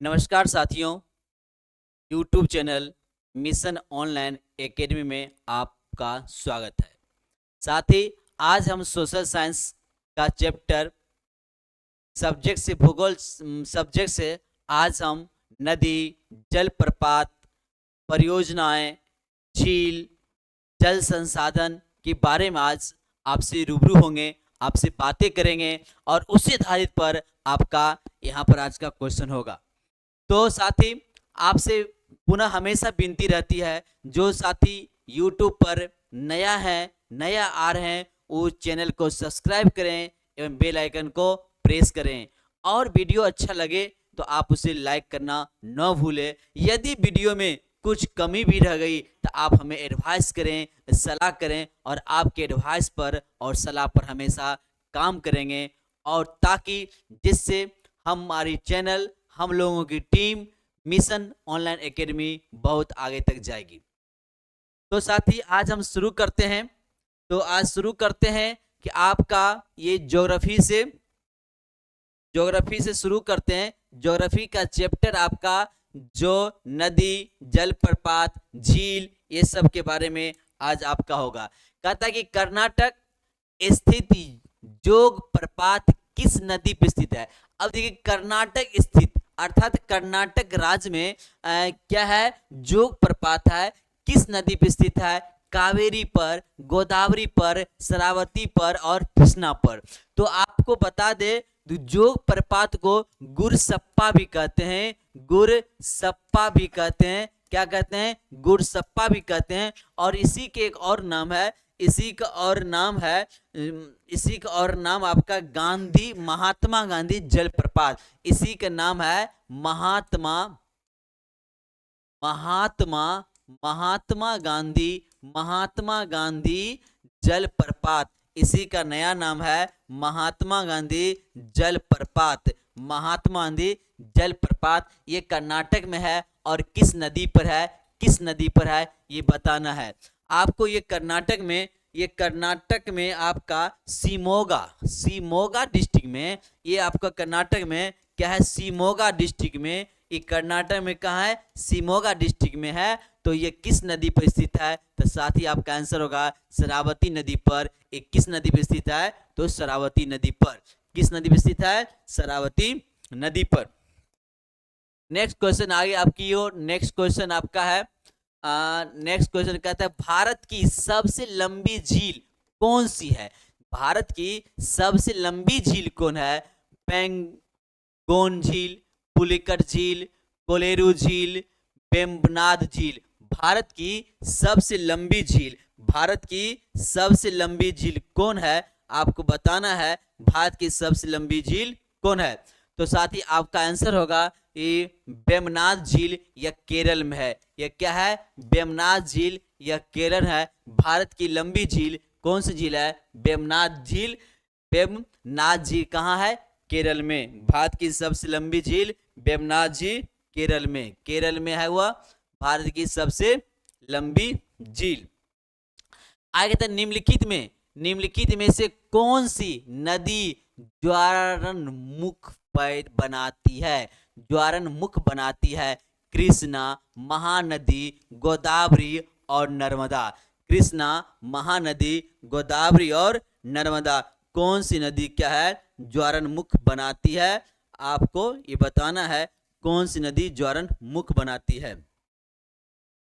नमस्कार साथियों, YouTube channel mission online academy में आपका स्वागत है। साथ ही आज हम सोशल साइंस का चैप्टर सब्जेक्ट से आज हम नदी, जलप्रपात, परियोजनाएं, झील, जल संसाधन के बारे में आज आपसे रूबरू होंगे, आपसे बातें करेंगे और उसी आधारित पर आपका यहाँ पर आज का क्वेश्चन होगा। तो साथी आपसे पुनः हमेशा विनती रहती है, जो साथी YouTube पर नया आ रहे हैं, वो चैनल को सब्सक्राइब करें एवं बेल आइकन को प्रेस करें और वीडियो अच्छा लगे तो आप उसे लाइक करना न भूलें। यदि वीडियो में कुछ कमी भी रह गई तो आप हमें एडवाइस करें, सलाह करें और आपके एडवाइस पर और सलाह पर हमेशा काम करेंगे और ताकि जिससे हमारी चैनल, हम लोगों की टीम मिशन ऑनलाइन एकेडमी बहुत आगे तक जाएगी। तो साथी आज हम शुरू करते हैं। तो आज शुरू करते हैं कि आपका ये ज्योग्राफी से शुरू करते हैं। ज्योग्राफी का चैप्टर आपका जो नदी, जलप्रपात, झील, ये सब के बारे में आज आपका होगा। कहता है कि कर्नाटक स्थित जोग प्रपात किस नदी पर स्थित है। अब देखिए, कर्नाटक स्थित अर्थात कर्नाटक राज्य में क्या है, जोग प्रपात है, किस नदी पर स्थित है? कावेरी पर, गोदावरी पर, शरावती पर और कृष्णा पर। तो आपको बता दे, जोग प्रपात को गुरसप्पा भी कहते हैं, गुरसप्पा भी कहते हैं। क्या कहते हैं? गुरसप्पा भी कहते हैं। और इसी के एक और नाम है, इसी का और नाम आपका महात्मा गांधी जलप्रपात। इसी का नाम है महात्मा गांधी जलप्रपात। इसी का नया नाम है महात्मा गांधी जलप्रपात। महात्मा गांधी जलप्रपात ये कर्नाटक में है और किस नदी पर है ये बताना है आपको। ये कर्नाटक में आपका शिमोगा डिस्ट्रिक्ट में, ये आपका कर्नाटक में क्या है, शिमोगा डिस्ट्रिक्ट में। ये कर्नाटक में कहाँ है? शिमोगा डिस्ट्रिक्ट में है। तो ये किस नदी पर स्थित है? तो साथ ही आपका आंसर होगा शरावती नदी पर। ये किस नदी पर स्थित है? तो शरावती नदी पर। किस नदी पर स्थित है? शरावती नदी पर। नेक्स्ट क्वेश्चन आगे आपकी ओर। नेक्स्ट क्वेश्चन आपका है, नेक्स्ट क्वेश्चन कहता है भारत की सबसे लंबी झील कौन सी है? भारत की सबसे लंबी झील कौन है? पेंगोंग झील, पुलिकट झील, कोलेरू झील, वेम्बनाड झील। भारत की सबसे लंबी झील कौन है? आपको बताना है भारत की सबसे लंबी झील कौन है। तो साथ ही आपका आंसर होगा ये वेम्बनाड झील, यह केरल में है। यह क्या है? वेम्बनाड झील, यह केरल है। भारत की लंबी झील कौन सी झील है? वेम्बनाड झील। वेम्बनाड झील कहाँ है? केरल में। भारत की सबसे लंबी झील वेम्बनाड झील केरल में है वह भारत की सबसे लंबी झील। आगे तक निम्नलिखित में से कौन सी नदी ज्वारनमुख बनाती है? कृष्णा, महानदी, गोदावरी और नर्मदा। कृष्णा, महानदी, गोदावरी और नर्मदा। कौन सी नदी क्या है? ज्वारनमुख बनाती है। आपको ये बताना है कौन सी नदी ज्वारनमुख बनाती है।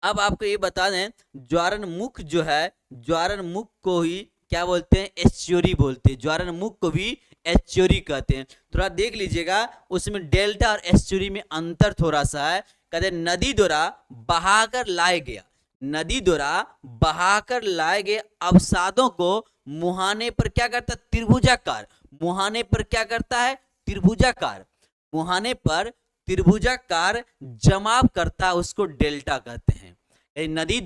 अब आपको ये बता दें, ज्वारनमुख जो है, ज्वारनमुख को ही क्या बोलते हैं? एस्चुरी बोलते हैं। ज्वारनमुख को भी एस्चुरी कहते हैं। थोड़ा देख लीजिएगा, उसमें डेल्टा और एस्चुरी में अंतर थोड़ा सा है। कहते हैं नदी द्वारा बहाकर लाए गए अवसादों को मुहाने पर क्या करता है? त्रिभुजाकार। मुहाने पर क्या करता है? त्रिभुजाकार। मुहाने पर त्रिभुजाकार जमाव करता है, उसको डेल्टा कहते हैं। नदी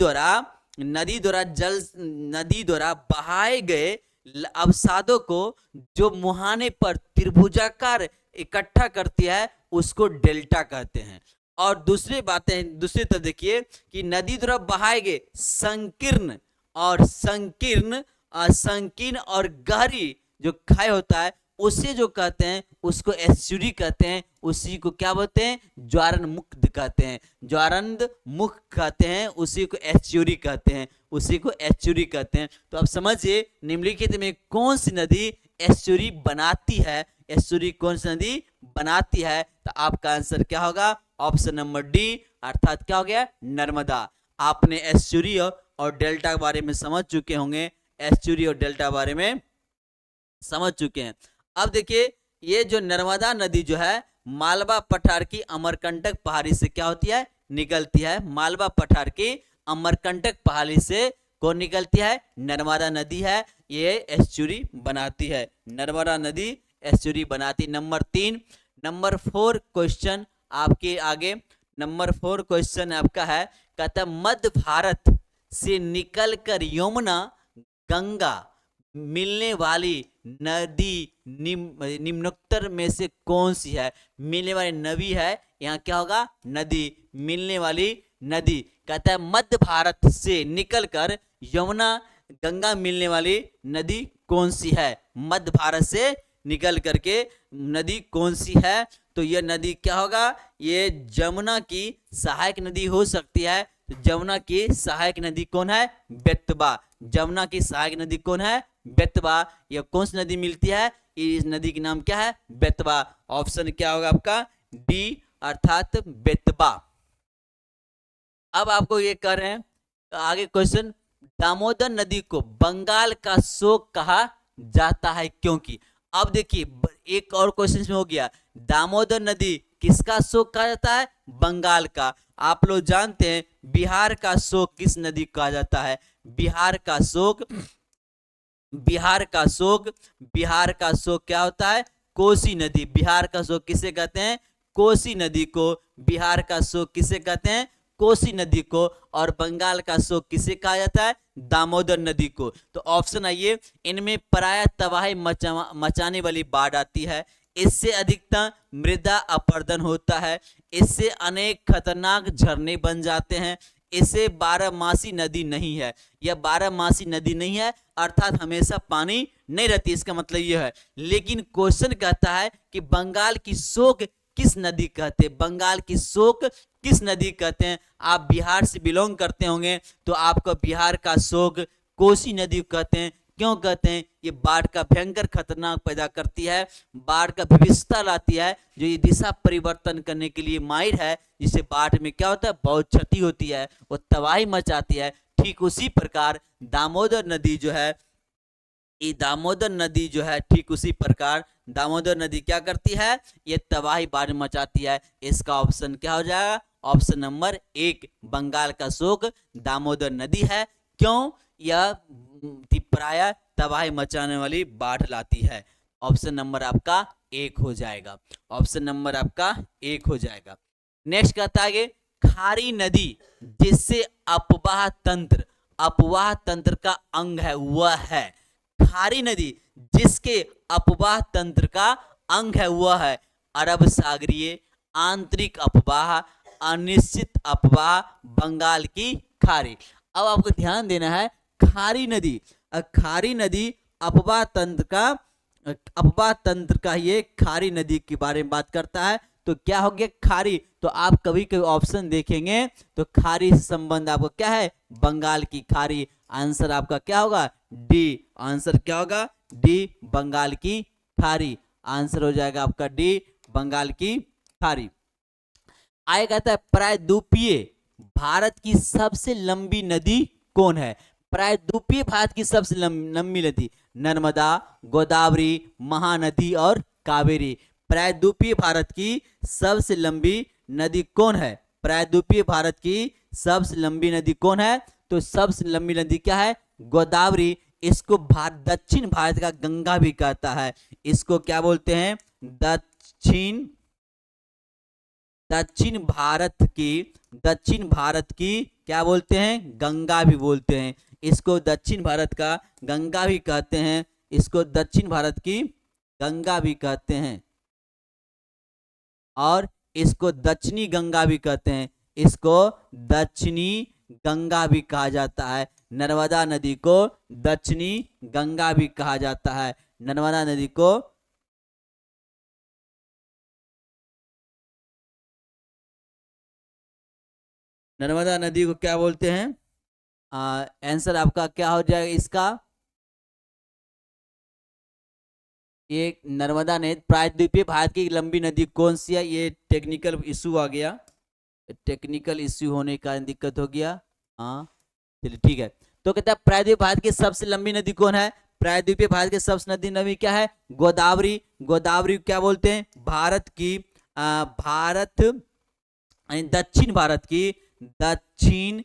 द्वारा बहाए गए अवसादों को जो मुहाने पर त्रिभुजाकार इकट्ठा करती है, उसको डेल्टा कहते हैं। और दूसरी तरफ देखिए कि नदी द्वारा बहाए गए संकीर्ण और गहरी जो खाई होता है, उसे जो कहते हैं उसको एस्चुरी कहते हैं, उसी को क्या बोलते हैं, ज्वारण मुक्त कहते हैं, ज्वारंद मुख कहते हैं, उसी को एस्चुरी कहते हैं, उसी को एस्चुरी कहते हैं। तो अब समझिए निम्नलिखित में कौन सी नदी एस्चुरी बनाती है, एस्चुरी कौन सी नदी बनाती है, तो आपका आंसर क्या होगा, ऑप्शन नंबर डी, अर्थात क्या हो गया, नर्मदा। आपने एस्चुरी और डेल्टा के बारे में समझ चुके होंगे, एस्चुरी और डेल्टा के बारे में समझ चुके हैं। अब देखिए ये जो नर्मदा नदी जो है मालवा पठार की अमरकंटक पहाड़ी से क्या होती है, निकलती है। मालवा पठार की अमरकंटक पहाड़ी से कौन निकलती है, नर्मदा नदी है, ये एस्चुरी बनाती है, नर्मदा नदी एस्चुरी बनाती। नंबर 3, नंबर 4 क्वेश्चन आपके आगे, नंबर 4 क्वेश्चन आपका है, कहता मध्य भारत से निकलकर यमुना गंगा मिलने वाली नदी निम्नोत्तर में से कौन सी है, मिलने वाली नदी है, यहाँ क्या होगा, नदी, मिलने वाली नदी। कहता है मध्य भारत से निकलकर यमुना गंगा मिलने वाली नदी कौन सी है, मध्य भारत से निकल करके नदी कौन सी है, तो यह नदी क्या होगा, ये जमुना की सहायक नदी हो सकती है। तो जमुना की सहायक नदी कौन है, बेतवा, जमुना की सहायक नदी कौन है, बेतवा। यह कौन सी नदी मिलती है, इस नदी का नाम क्या है, बेतवा। ऑप्शन क्या होगा आपका, डी, अर्थात बेतवा। अब आपको ये कर रहे हैं आगे क्वेश्चन, दामोदर नदी को बंगाल का शोक कहा जाता है क्योंकि। अब देखिए एक और क्वेश्चन में हो गया, दामोदर नदी किसका शोक कहा जाता है, बंगाल का। आप लोग जानते हैं बिहार का शोक किस नदी को कहा जाता है, बिहार का शोक, बिहार का शोक, बिहार का शोक क्या होता है, कोसी नदी। बिहार का शोक किसे कहते हैं, कोसी नदी को। बिहार का शोक किसे कहते हैं, कोसी नदी को। और बंगाल का शोक किसे कहा जाता है, दामोदर नदी को। तो ऑप्शन आइए, इनमें प्रायः तबाही मचाने वाली बाढ़ आती है, इससे अधिकतम मृदा अपरदन होता है, इससे अनेक खतरनाक झरने बन जाते हैं, इसे 12मासी नदी नहीं है, यह 12मासी नदी नहीं है, अर्थात हमेशा पानी नहीं रहती, इसका मतलब यह है। लेकिन क्वेश्चन कहता है कि बंगाल की शोक किस नदी कहते हैं, बंगाल की शोक किस नदी कहते हैं। आप बिहार से बिलोंग करते होंगे तो आपको बिहार का शोक कोसी नदी कहते हैं। क्यों कहते हैं, ये बाढ़ का भयंकर खतरनाक पैदा करती है, बाढ़ का विविधता लाती है, जो ये दिशा परिवर्तन करने के लिए माहिर है, जिससे बाढ़ में क्या होता है, बहुत क्षति होती है, वो तबाही मचाती है। ठीक उसी प्रकार दामोदर नदी जो है, ये दामोदर नदी जो है, ठीक उसी प्रकार दामोदर नदी क्या करती है, ये तबाही बाढ़ मचाती है। इसका ऑप्शन क्या हो जाएगा, ऑप्शन नंबर 1, बंगाल का शोक दामोदर नदी है। क्यों, यह प्रायः तबाही मचाने वाली बाढ़ लाती है। ऑप्शन नंबर आपका 1 हो जाएगा, ऑप्शन नंबर आपका 1 हो जाएगा। नेक्स्ट कहता है खारी नदी जिससे अपवाह तंत्र, अपवाह तंत्र का अंग है वह है, खारी नदी जिसके अपवाह तंत्र का अंग है वह है अरब सागरीय, आंतरिक अपवाह, अनिश्चित अपवाह, बंगाल की खाड़ी। अब आपको ध्यान देना है, खारी नदी, खारी नदी अपवाह तंत्र का, अपवाह तंत्र का ये खारी नदी के बारे में बात करता है। तो क्या हो गया, खारी। तो आप कभी कभी ऑप्शन देखेंगे तो खारी से संबंध आपको क्या है, बंगाल की खारी। आंसर आपका क्या होगा, डी। आंसर क्या होगा, डी, बंगाल की खारी। आंसर हो जाएगा आपका डी, बंगाल की खारी। आगे कहता है प्रायद्वीपीय भारत की सबसे लंबी नदी कौन है। प्रायद्वीपीय भारत की सबसे लंबी नदी, नर्मदा, गोदावरी, महानदी और कावेरी। प्रायद्वीपीय भारत की सबसे लंबी नदी कौन है, प्रायद्वीपीय भारत की सबसे लंबी नदी कौन है, तो सबसे लंबी नदी क्या है, गोदावरी। इसको दक्षिण भारत का गंगा भी कहता है, इसको क्या बोलते हैं, दक्षिण भारत की क्या बोलते हैं, गंगा भी बोलते हैं। इसको दक्षिण भारत का गंगा भी कहते हैं, इसको दक्षिण भारत की गंगा भी कहते हैं, और इसको दक्षिणी गंगा भी कहते हैं, इसको दक्षिणी गंगा भी कहा जाता है। नर्मदा नदी को दक्षिणी गंगा भी कहा जाता है, नर्मदा नदी को नर्मदा नदी को क्या बोलते हैं? आंसर आपका क्या हो जाएगा इसका? ये नर्मदा नदी प्रायद्वीपीय भारत की लंबी नदी कौन सी है? ये टेक्निकल इशू आ गया, टेक्निकल इश्यू होने का दिक्कत हो गया। हाँ चलिए ठीक है। तो कहता है प्रायद्वीपीय भारत की सबसे लंबी नदी कौन है? प्रायद्वीपीय भारत की सबसे नदी क्या है? गोदावरी। गोदावरी क्या बोलते हैं? भारत की भारत दक्षिण भारत की दक्षिण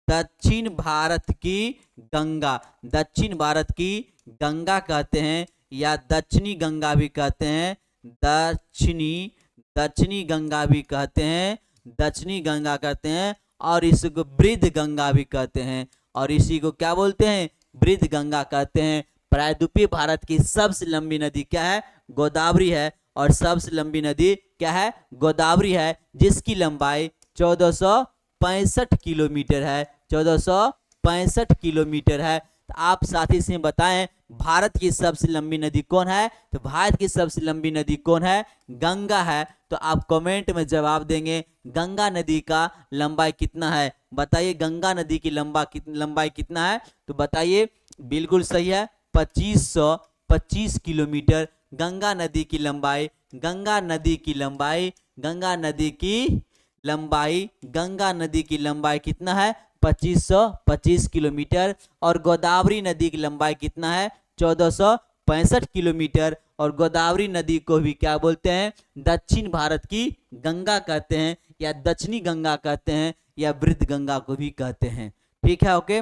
दक्षिण भारत की गंगा, दक्षिण भारत की गंगा कहते हैं, या दक्षिणी गंगा भी कहते हैं, दक्षिणी दक्षिणी गंगा भी कहते हैं, दक्षिणी गंगा कहते हैं, और इसको वृद्ध गंगा भी कहते हैं, और इसी को क्या बोलते हैं? वृद्ध गंगा कहते हैं। प्रायद्वीपीय भारत की सबसे लंबी नदी क्या है? गोदावरी है। और सबसे लंबी नदी क्या है? गोदावरी है, जिसकी लंबाई 1465 किलोमीटर है, 1465 किलोमीटर है। तो आप साथी से बताएं भारत की सबसे लंबी नदी कौन है? तो भारत की सबसे लंबी नदी कौन है? गंगा है। तो आप कमेंट में जवाब देंगे गंगा नदी का लंबाई कितना है, बताइए गंगा नदी की लंबाई कितना है? तो बताइए, बिल्कुल सही है, 2525 किलोमीटर गंगा नदी की लंबाई। गंगा नदी की लंबाई, गंगा नदी की लंबाई, गंगा नदी की लंबाई कितना है? 2525 किलोमीटर। और गोदावरी नदी की लंबाई कितना है? 1465 किलोमीटर। और गोदावरी नदी को भी क्या बोलते हैं? दक्षिण भारत की गंगा कहते हैं, या दक्षिणी गंगा कहते हैं, या वृद्ध गंगा को भी कहते हैं। ठीक है, ओके।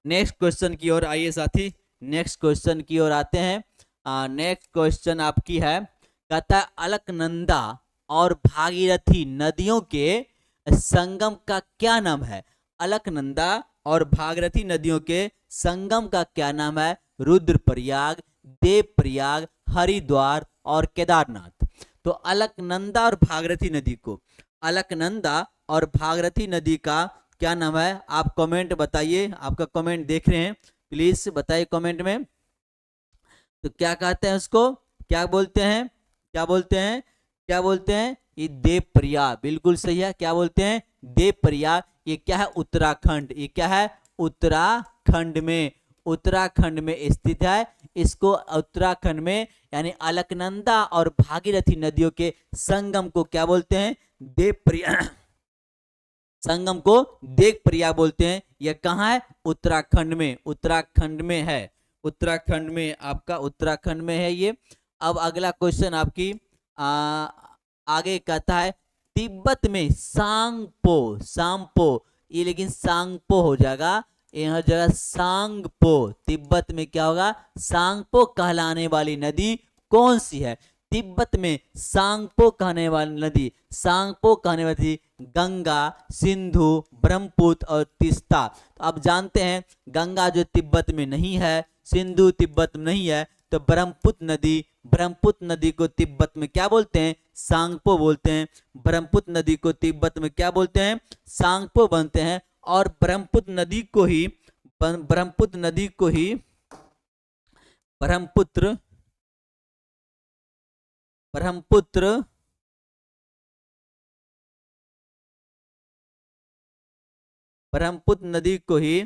नेक्स्ट क्वेश्चन की ओर आइए साथी, नेक्स्ट क्वेश्चन की ओर आते हैं। नेक्स्ट क्वेश्चन आपकी है, कहता है अलकनंदा और भागीरथी नदियों के संगम का क्या नाम है? अलकनंदा और भागीरथी नदियों के संगम का क्या नाम है? रुद्रप्रयाग, देवप्रयाग, हरिद्वार और केदारनाथ। तो अलकनंदा और भागीरथी नदी को, अलकनंदा और भागीरथी नदी का क्या नाम है? आप कमेंट बताइए, आपका कमेंट देख रहे हैं, प्लीज बताइए कमेंट में। तो क्या कहते हैं उसको? क्या बोलते हैं? क्या बोलते हैं? क्या बोलते हैं? ये देवप्रयाग, बिल्कुल सही है। क्या बोलते हैं? देवप्रयाग। ये क्या है? उत्तराखंड। ये क्या है? उत्तराखंड में, उत्तराखंड में स्थित है। इसको उत्तराखंड में, यानी अलकनंदा और भागीरथी नदियों के संगम को क्या बोलते हैं? देवप्रयाग। संगम को देवप्रयाग बोलते हैं। यह कहाँ है? उत्तराखंड में, उत्तराखंड में है, उत्तराखंड में, आपका उत्तराखंड में है ये। अब अगला क्वेश्चन आपकी आगे कहता है तिब्बत में सांगपो, सांगपो, ये लेकिन सांगपो हो जाएगा, यह जगह सांगपो। तिब्बत में क्या होगा? सांगपो कहलाने वाली नदी कौन सी है? तिब्बत में सांगपो कहने वाली नदी, सांगपो कहने वाली नदी गंगा, सिंधु, ब्रह्मपुत्र और तीस्ता। तो आप जानते हैं गंगा जो तिब्बत में नहीं है, सिंधु तिब्बत में नहीं है, तो ब्रह्मपुत्र नदी, ब्रह्मपुत्र नदी को तिब्बत में क्या बोलते हैं? सांगपो बोलते हैं। ब्रह्मपुत्र नदी को तिब्बत में क्या बोलते हैं? सांगपो बनते हैं। और ब्रह्मपुत्र नदी को ही, ब्रह्मपुत्र नदी को ही ब्रह्मपुत्र ब्रह्मपुत्र ब्रह्मपुत्र नदी को ही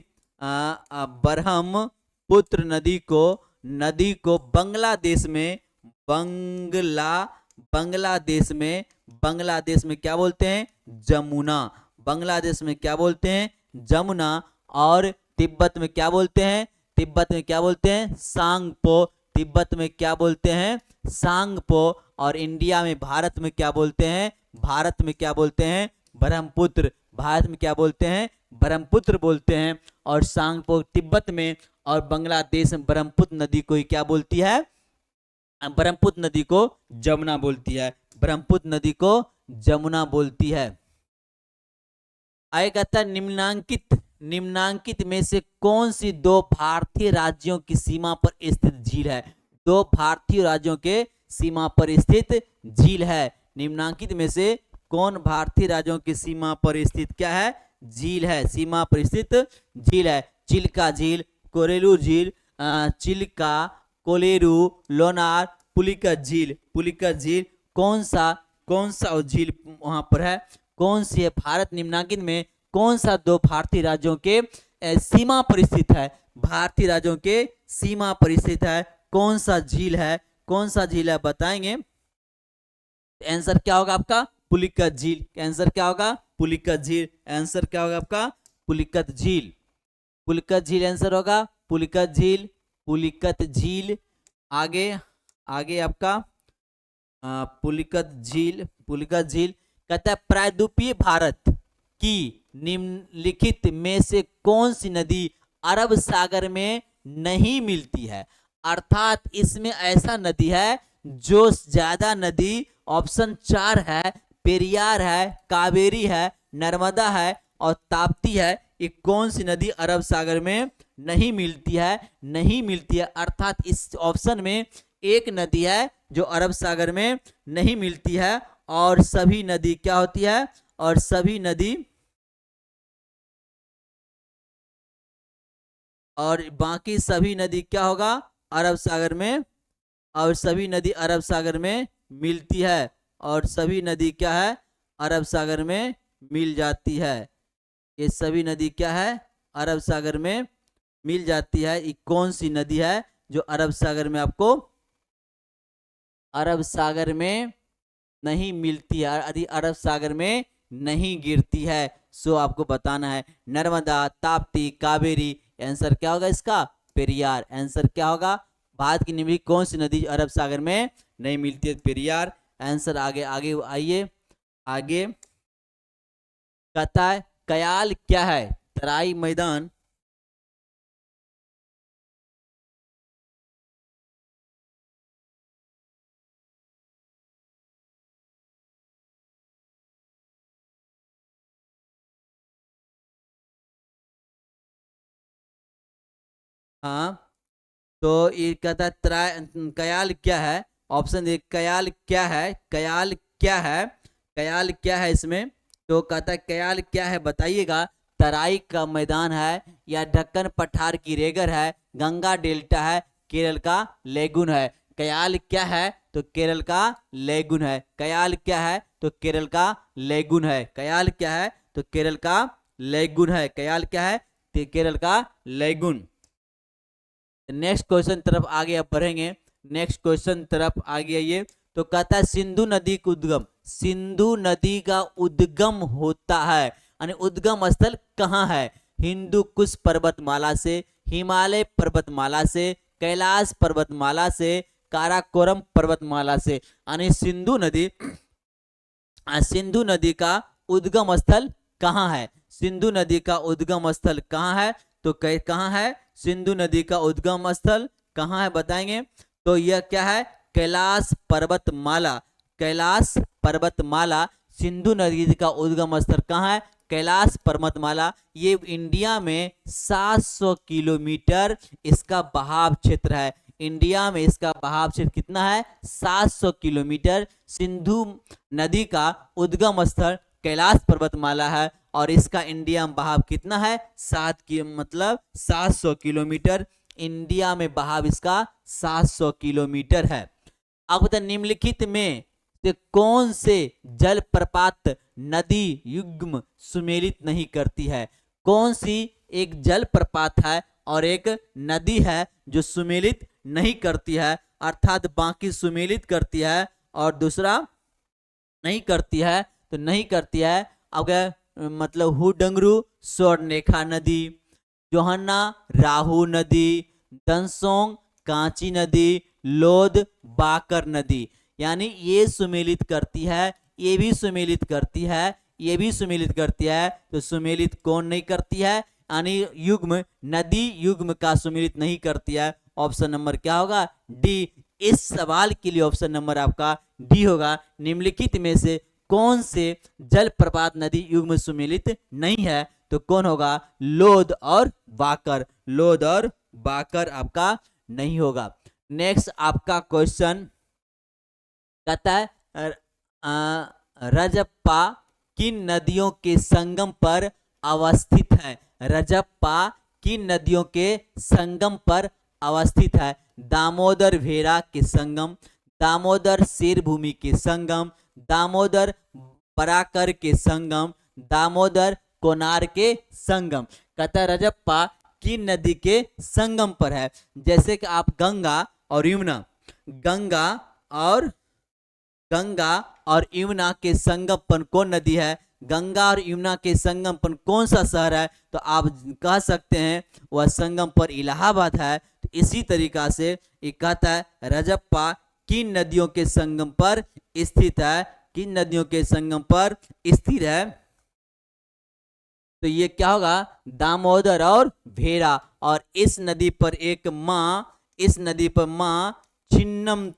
ब्रह्मपुत्र नदी को बांग्लादेश में, बांग्लादेश में क्या बोलते हैं? जमुना। बांग्लादेश में क्या बोलते हैं? जमुना। और तिब्बत में क्या बोलते हैं? तिब्बत में क्या बोलते हैं? सांगपो। तिब्बत में क्या बोलते हैं? सांगपो। और इंडिया में, भारत में क्या बोलते हैं? भारत में क्या बोलते हैं? ब्रह्मपुत्र। भारत में क्या बोलते हैं? ब्रह्मपुत्र बोलते हैं। और सांगपो तिब्बत में, और बांग्लादेश में ब्रह्मपुत्र नदी को ही क्या बोलती है? ब्रह्मपुत्र नदी को जमुना बोलती है, ब्रह्मपुत्र नदी को जमुना बोलती है। आगे कहता है निम्नांकित में से कौन सी दो भारतीय राज्यों की सीमा पर स्थित झील है? दो भारतीय राज्यों के सीमा पर स्थित झील है। निम्नांकित में से कौन भारतीय राज्यों की सीमा पर स्थित क्या है? झील है, सीमा पर स्थित झील है। चिल्का झील, कोरेलू झील, चिल्का, कोलेरू, लोनार, पुलिका झील। पुलिका झील कौन सा झील वहां पर है? कौन सी है? भारत निम्नलिखित में कौन सा दो भारतीय राज्यों के सीमा पर स्थित है? भारतीय राज्यों के सीमा पर स्थित है। कौन सा झील है? कौन सा झील है बताएंगे। आंसर क्या होगा आपका? पुलिकत झील। आंसर क्या होगा? पुलिकत झील। आंसर क्या होगा आपका? पुलिकत झील। पुलिकत झील आंसर होगा। पुलिकत झील, पुलिकत झील। आगे आगे आपका पुलिकत झील, पुलिकत झील कहता है प्रायद्वीपीय भारत की निम्नलिखित में से कौन सी नदी अरब सागर में नहीं मिलती है? अर्थात इसमें ऐसा नदी है जो ज्यादा नदी, ऑप्शन 4 है, पेरियार है, कावेरी है, नर्मदा है और ताप्ती है। ये कौन सी नदी अरब सागर में नहीं मिलती है? नहीं मिलती है। अर्थात इस ऑप्शन में एक नदी है जो अरब सागर में नहीं मिलती है और सभी नदी क्या होती है? और सभी नदी और बाकी सभी नदी क्या होगा? अरब सागर में। और सभी नदी अरब सागर में मिलती है और सभी नदी क्या है? अरब सागर में मिल जाती है। ये सभी नदी क्या है? अरब सागर में मिल जाती है। ये कौन सी नदी है जो अरब सागर में आपको अरब सागर में नहीं मिलती है, अरब सागर में नहीं गिरती है? सो आपको बताना है नर्मदा, ताप्ती, कावेरी। आंसर क्या होगा इसका? पेरियार। आंसर क्या होगा? भारत की निम्नलिखित कौन सी नदी अरब सागर में नहीं मिलती है? पेरियार। आंसर आगे आगे आइए। आगे कहता है कयाल क्या है? तराई मैदान। हाँ, तो ये कहता है कयाल क्या है? ऑप्शन ए कयाल क्या है? कयाल क्या है? कयाल क्या है इसमें? तो कहता है कयाल क्या है बताइएगा। तराई का मैदान है या ढक्कन पठार की रेगर है, गंगा डेल्टा है, केरल का लेगुन है? कयाल क्या है? तो केरल का लेगुन है। कयाल क्या है? तो केरल का लेगुन है। कयाल क्या है? तो केरल का लेगुन है। कयाल क्या है? तो केरल का लेगुन। नेक्स्ट क्वेश्चन तरफ आगे आप बढ़ेंगे। नेक्स्ट क्वेश्चन तरफ आगे आइए। तो कहता है सिंधु नदी का उद्गम, सिंधु नदी का उद्गम होता है यानी उद्गम स्थल कहाँ है? हिंदू कुश पर्वतमाला से, हिमालय पर्वतमाला से, कैलाश पर्वतमाला से, काराकोरम पर्वतमाला से। यानी सिंधु नदी सिंधु नदी का उद्गम स्थल कहाँ है? सिंधु नदी का उद्गम स्थल कहाँ है? तो कहाँ है सिंधु नदी का उद्गम स्थल? कहाँ है बताएंगे। तो यह क्या है? कैलाश पर्वतमाला। कैलाश पर्वतमाला सिंधु नदी का उद्गम स्थल कहाँ है? कैलाश पर्वतमाला। ये इंडिया में 700 किलोमीटर इसका बहाव क्षेत्र है। इंडिया में इसका बहाव क्षेत्र कितना है? 700 किलोमीटर। सिंधु नदी का उद्गम स्थल कैलाश पर्वतमाला है और इसका इंडिया में बहाव कितना है? 700 किलोमीटर। इंडिया में बहाव इसका 700 किलोमीटर है। अब बता निम्नलिखित में से कौन से जलप्रपात नदी युग्म सुमेलित नहीं करती है? कौन सी एक जलप्रपात है और एक नदी है जो सुमेलित नहीं करती है? अर्थात बाकी सुमेलित करती है और दूसरा नहीं करती है। तो नहीं करती है अगर मतलब हुडंगरू स्वर्णरेखा नदी, जोहन्ना राहु नदी, दंसोंग कांची नदी, लोध बाकर नदी। यानी ये सुमेलित करती है, ये भी सुमेलित करती है, ये भी सुमेलित करती है। तो सुमेलित कौन नहीं करती है? यानी युग्म नदी युग्म का सुमेलित नहीं करती है। ऑप्शन नंबर क्या होगा? डी। इस सवाल के लिए ऑप्शन नंबर आपका डी होगा। निम्नलिखित में से कौन से जलप्रपात नदी युग्म सुमेलित नहीं है? तो कौन होगा? लोध और बाकर। लोध और बाकर आपका नहीं होगा। नेक्स्ट आपका क्वेश्चन कहता है रजप्पा किन नदियों के संगम पर अवस्थित है? रजप्पा किन नदियों के संगम पर अवस्थित है? दामोदर भेरा के संगम, दामोदर शेर भूमि के संगम, दामोदर बराकर के संगम, दामोदर कोनार के संगम। कहता है रजप्पा किन नदी के संगम पर है? जैसे कि आप गंगा और यमुना, गंगा और यमुना के संगम पर कौन नदी है? गंगा और यमुना के संगम पर कौन सा शहर है? तो आप कह सकते हैं वह संगम पर इलाहाबाद है। तो इसी तरीका से ये कहता है रजप्पा किन नदियों के संगम पर स्थित है? किन नदियों के संगम पर स्थित है? तो ये क्या होगा? दामोदर और भेड़ा। और इस नदी पर एक माँ छिन्नम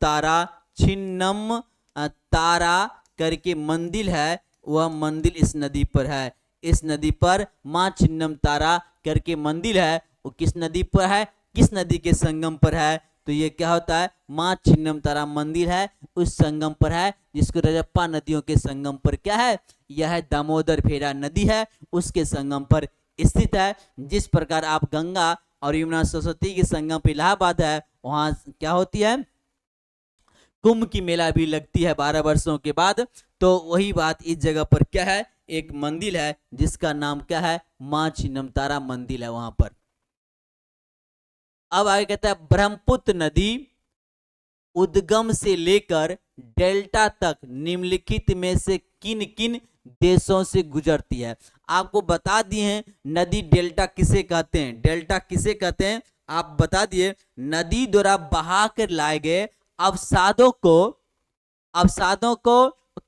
तारा करके मंदिर है, वह मंदिर इस नदी पर है। इस नदी पर माँ छिन्नम तारा करके मंदिर है, वो किस नदी पर है? किस नदी के संगम पर है? तो ये क्या होता है? माँ छिन्नम तारा मंदिर है, उस संगम पर है, जिसको रजप्पा नदियों के संगम पर क्या है? यह दामोदर भेड़ा नदी है, उसके संगम पर स्थित है। जिस प्रकार आप गंगा और यमुना सरस्वती के संगम पर इलाहाबाद है, वहां क्या होती है? कुंभ की मेला भी लगती है 12 वर्षों के बाद। तो वही बात इस जगह पर क्या है? एक मंदिर है जिसका नाम क्या है? माँ छिन्नम तारा मंदिर है वहां पर। अब आगे कहता है ब्रह्मपुत्र नदी उद्गम से लेकर डेल्टा तक निम्नलिखित में से किन किन देशों से गुजरती है? आपको बता दिए हैं नदी डेल्टा किसे कहते हैं। डेल्टा किसे कहते हैं आप बता दिए। नदी द्वारा बहा कर लाए गए अवसादों को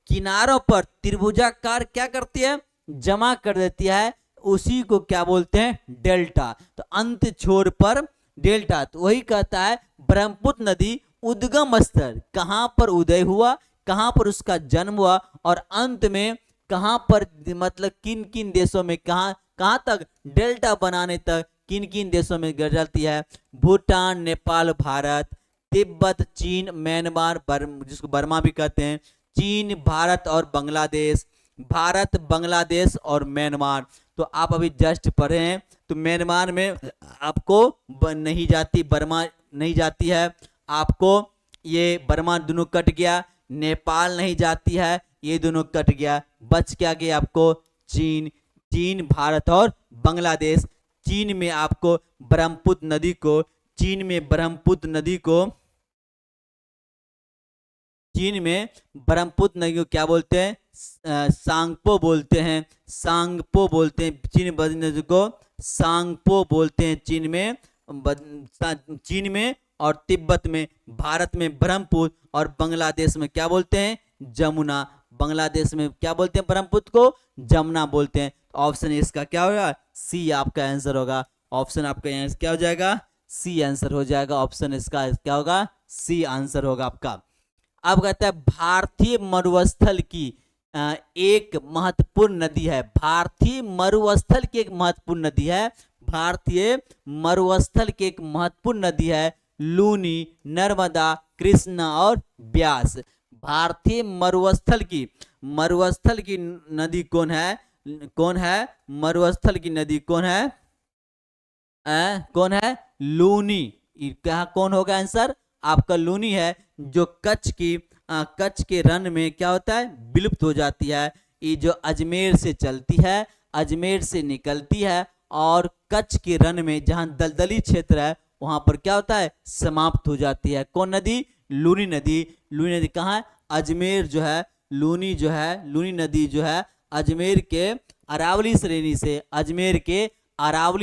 किनारों पर त्रिभुजाकार क्या करती है? जमा कर देती है। उसी को क्या बोलते हैं? डेल्टा। तो अंत छोर पर डेल्टा। तो वही कहता है ब्रह्मपुत्र नदी उद्गम स्थल कहां पर उदय हुआ, कहां पर उसका जन्म हुआ, और अंत में कहां पर, मतलब किन किन देशों में, कहां तक डेल्टा बनाने तक किन किन देशों में गुजरती है? भूटान, नेपाल, भारत, तिब्बत, चीन, म्यांमार, जिसको बर्मा भी कहते हैं, चीन, भारत और बांग्लादेश, भारत, बांग्लादेश और म्यांमार। तो आप अभी जस्ट पढ़े हैं, तो म्यांमार में आपको नहीं जाती, बर्मा नहीं जाती है, आपको ये बर्मा दोनों कट गया। नेपाल नहीं जाती है, ये दोनों कट गया। बच क्या गया आपको? चीन, भारत और बांग्लादेश। चीन में आपको ब्रह्मपुत्र नदी को चीन में ब्रह्मपुत्र नदी को क्या बोलते हैं? सांगपो बोलते हैं। चीन नदी को सांगपो बोलते हैं चीन में और तिब्बत में। भारत में ब्रह्मपुत्र और बांग्लादेश में क्या बोलते हैं? जमुना। बांग्लादेश में क्या बोलते हैं? ब्रह्मपुत्र को जमुना बोलते हैं। ऑप्शन इसका क्या होगा? सी आपका आंसर होगा। ऑप्शन आपका आंसर क्या हो जाएगा? सी आंसर हो जाएगा। ऑप्शन इसका क्या होगा? सी आंसर होगा आपका। अब कहता है भारतीय मरुस्थल की एक महत्वपूर्ण नदी है। भारतीय मरुस्थल की एक महत्वपूर्ण नदी है। भारतीय मरुस्थल की एक महत्वपूर्ण नदी है लूनी, नर्मदा, कृष्णा और ब्यास। भारतीय मरुस्थल की नदी कौन है? मरुस्थल की नदी कौन है? लूनी। क्या कौन होगा आंसर? आपका लूनी है, जो कच्छ के रण में क्या होता है? विलुप्त हो जाती है। ये जो अजमेर से चलती है, अजमेर से निकलती है, और कच्छ के रण में जहां दलदली क्षेत्र है वहां पर क्या होता है? समाप्त हो जाती है। कौन नदी? लूनी नदी। लूनी नदी कहाँ है? अजमेर जो है, लूनी नदी जो है अजमेर के अरावली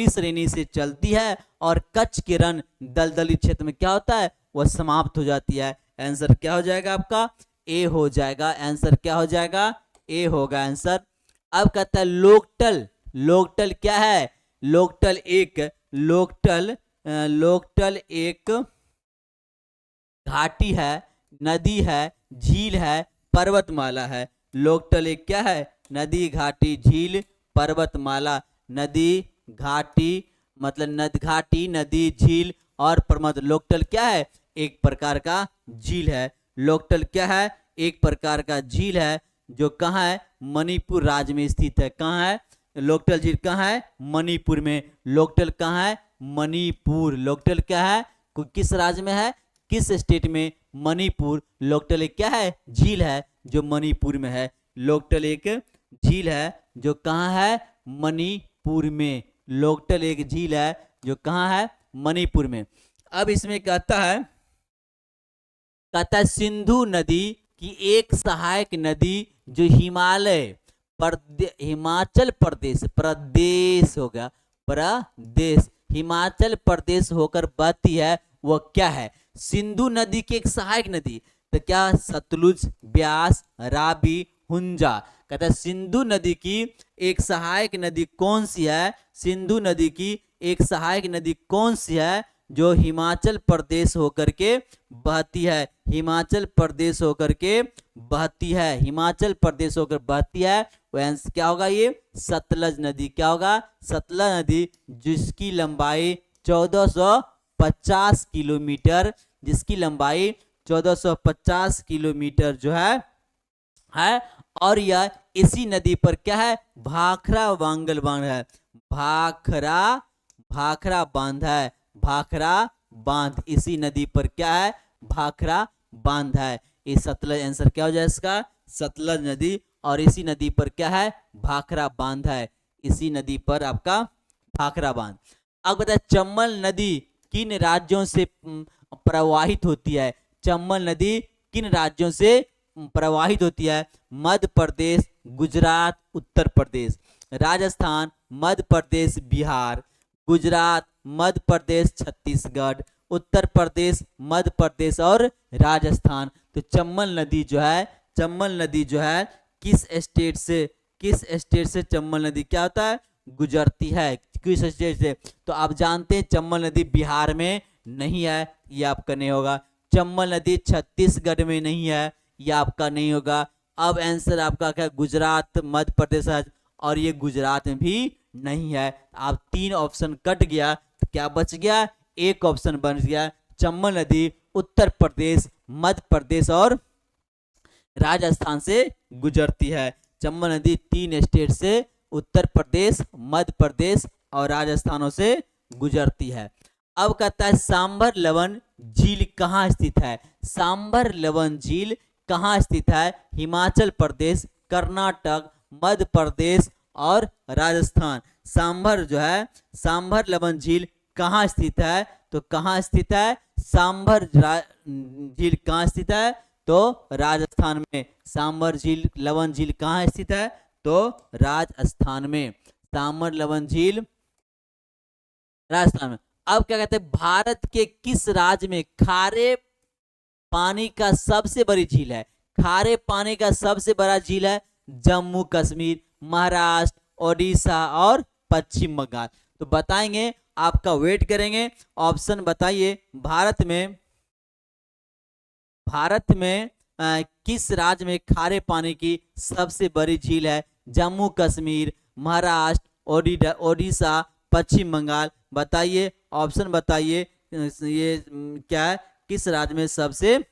श्रेणी से चलती है, और कच्छ के रण दलदली क्षेत्र में क्या होता है? वह समाप्त हो जाती है। आंसर क्या हो जाएगा आपका? ए हो जाएगा। आंसर क्या हो जाएगा? ए होगा आंसर। अब कहता है लोकटल क्या है? लोकटल एक घाटी है, नदी है, झील है, पर्वतमाला है। लोकटल एक क्या है? नदी, घाटी, झील, पर्वतमाला। नदी, घाटी मतलब घाटी, नदी, झील और पर्वत। लोकटल क्या है? एक प्रकार का झील है। लोकटल क्या है? एक प्रकार का झील है, जो कहाँ है? मणिपुर राज्य में स्थित है। कहाँ है लोकटल झील? कहाँ है? मणिपुर में। लोकटल कहाँ है? मणिपुर। लोकटल क्या है? किस राज्य में है? किस स्टेट में? मणिपुर। लोकटल एक क्या है? झील है, जो मणिपुर में है। लोकटल एक झील है जो कहाँ है, मणिपुर में। लोकटल एक झील है जो कहाँ है, मणिपुर में। अब इसमें कहता है सिंधु नदी की एक सहायक नदी जो हिमाचल प्रदेश प्रदेश हो गया, प्रदेश हिमाचल प्रदेश होकर बहती है, वो क्या है? सिंधु नदी की एक सहायक नदी, तो क्या? सतलुज, ब्यास, रावी, हुंजा। कहता है सिंधु नदी की एक सहायक नदी कौन सी है? सिंधु नदी की एक सहायक नदी कौन सी है जो हिमाचल प्रदेश होकर के बहती है? हिमाचल प्रदेश होकर के बहती है, हिमाचल प्रदेश होकर बहती है। वह क्या होगा? ये सतलज नदी। क्या होगा? सतलज नदी, जिसकी लंबाई 1450 किलोमीटर, जिसकी लंबाई 1450 किलोमीटर जो है। और यह इसी नदी पर क्या है? भाखड़ा वांगल बांध है। भाखड़ा बांध है, भाखड़ा बांध इसी नदी पर क्या है? भाखड़ा बांध है। इस सतलज, आंसर क्या हो जाए इसका? सतलज नदी। और इसी नदी पर क्या है? भाखड़ा बांध है, इसी नदी पर आपका भाखड़ा बांध। अब बताए चंबल नदी किन राज्यों से प्रवाहित होती है? चंबल नदी किन राज्यों से प्रवाहित होती है? मध्य प्रदेश, गुजरात, उत्तर प्रदेश। राजस्थान, मध्य प्रदेश, बिहार। गुजरात, मध्य प्रदेश, छत्तीसगढ़। उत्तर प्रदेश, मध्य प्रदेश और राजस्थान। तो चंबल नदी जो है किस स्टेट से चंबल नदी क्या होता है? गुजरती है। किस स्टेट से? तो आप जानते हैं चंबल नदी बिहार में नहीं है, ये आपका नहीं होगा। चंबल नदी छत्तीसगढ़ में नहीं है, ये आपका नहीं होगा। अब आंसर आपका क्या? गुजरात, मध्य प्रदेश और ये गुजरात में भी नहीं है। आप 3 ऑप्शन कट गया, तो क्या बच गया? एक ऑप्शन बन गया। चंबल नदी उत्तर प्रदेश, मध्य प्रदेश और राजस्थान से गुजरती है। चंबल नदी 3 स्टेट से, उत्तर प्रदेश, मध्य प्रदेश और राजस्थानों से गुजरती है। अब कहता है सांभर लवन झील कहाँ स्थित है? सांभर लवन झील कहाँ स्थित है? हिमाचल प्रदेश, कर्नाटक, मध्य प्रदेश और राजस्थान। सांभर लवन झील कहाँ स्थित है? तो कहाँ स्थित है? सांभर झील कहाँ स्थित है? तो राजस्थान में। सांभर झील, लवन झील कहाँ स्थित है? तो राजस्थान में। सांभर लवन झील राजस्थान में। अब क्या कहते हैं? भारत के किस राज्य में खारे पानी का सबसे बड़ी झील है? खारे पानी का सबसे बड़ा झील है जम्मू कश्मीर, महाराष्ट्र, ओडिशा और पश्चिम बंगाल। तो बताएंगे, आपका वेट करेंगे। ऑप्शन बताइए। भारत में किस राज्य में खारे पानी की सबसे बड़ी झील है? जम्मू कश्मीर, महाराष्ट्र, ओडिशा, पश्चिम बंगाल। बताइए, ऑप्शन बताइए। ये क्या है? किस राज्य में सबसे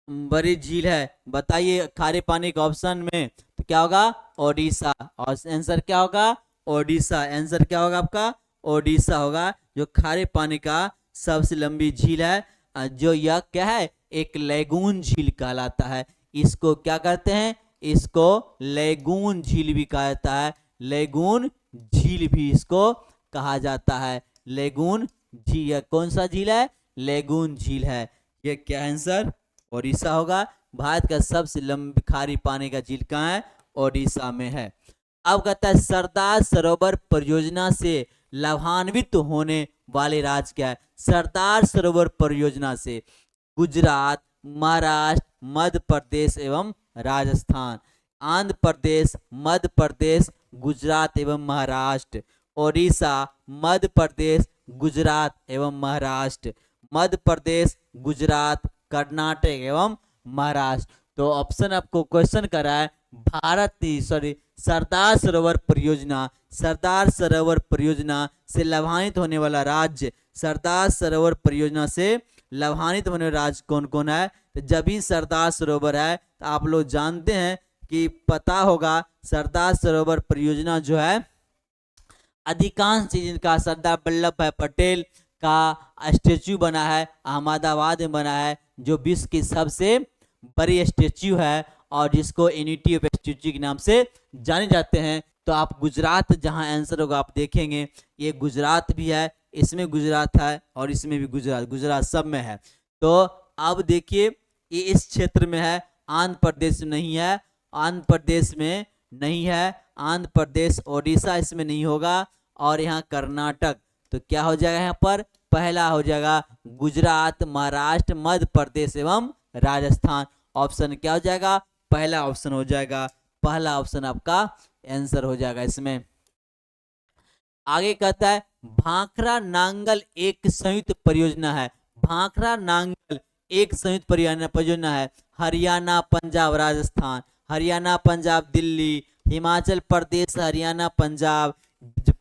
बड़ी झील है? बताइए खारे पानी के ऑप्शन में। तो क्या होगा? ओडिशा। और आंसर क्या होगा? ओडिशा। आंसर क्या होगा आपका? ओडिशा होगा, जो खारे पानी का सबसे लंबी झील है। जो यह क्या है? एक लेगून झील कहलाता है। इसको क्या कहते हैं? इसको लेगून झील भी कहा जाता है। लेगून झील भी इसको कहा जाता है। लेगून झील। कौन सा झील है? लेगून झील है। ये क्या आंसर? ओडिशा होगा। भारत का सबसे लंबी खारी पानी का झील कहाँ है? ओडिशा में है। अब कहता है सरदार सरोवर परियोजना से लाभान्वित होने वाले राज्य क्या है? सरदार सरोवर परियोजना से गुजरात, महाराष्ट्र, मध्य प्रदेश एवं राजस्थान। आंध्र प्रदेश, मध्य प्रदेश, गुजरात एवं महाराष्ट्र। ओडिशा, मध्य प्रदेश, गुजरात एवं महाराष्ट्र। मध्य प्रदेश, गुजरात, कर्नाटक एवं महाराष्ट्र। तो ऑप्शन आपको क्वेश्चन कर रहा है सरदार सरोवर परियोजना से लाभान्वित होने वाला राज्य। सरदार सरोवर परियोजना से लाभान्वित होने वाला राज्य कौन कौन है? तो जब भी सरदार सरोवर है, तो आप लोग जानते हैं कि पता होगा सरदार सरोवर परियोजना जो है अधिकांश चीज का सरदार वल्लभ भाई पटेल का स्टेच्यू बना है, अहमदाबाद में बना है, जो विश्व की सबसे बड़ी स्टेच्यू है। और जिसको यूनिटी ऑफ स्टैच्यू के नाम से जाने जाते हैं। तो आप गुजरात जहां आंसर होगा आप देखेंगे, ये गुजरात भी है, इसमें गुजरात है और इसमें भी गुजरात, गुजरात सब में है। तो अब देखिए ये इस क्षेत्र में है, आंध्र प्रदेश में नहीं है, आंध्र प्रदेश में नहीं है, आंध्र प्रदेश ओडिशा इसमें नहीं होगा, और यहाँ कर्नाटक। तो क्या हो जाएगा यहाँ पर, पहला हो जाएगा गुजरात, महाराष्ट्र, मध्य प्रदेश एवं राजस्थान। ऑप्शन क्या हो जाएगा, पहला ऑप्शन हो जाएगा, पहला ऑप्शन आपका आंसर हो जाएगा इसमें। आगे कहता है भाखड़ा नांगल एक संयुक्त परियोजना है। भाखड़ा नांगल एक संयुक्त परियोजना है, हरियाणा, पंजाब, राजस्थान, हरियाणा, पंजाब, दिल्ली, हिमाचल प्रदेश, हरियाणा, पंजाब,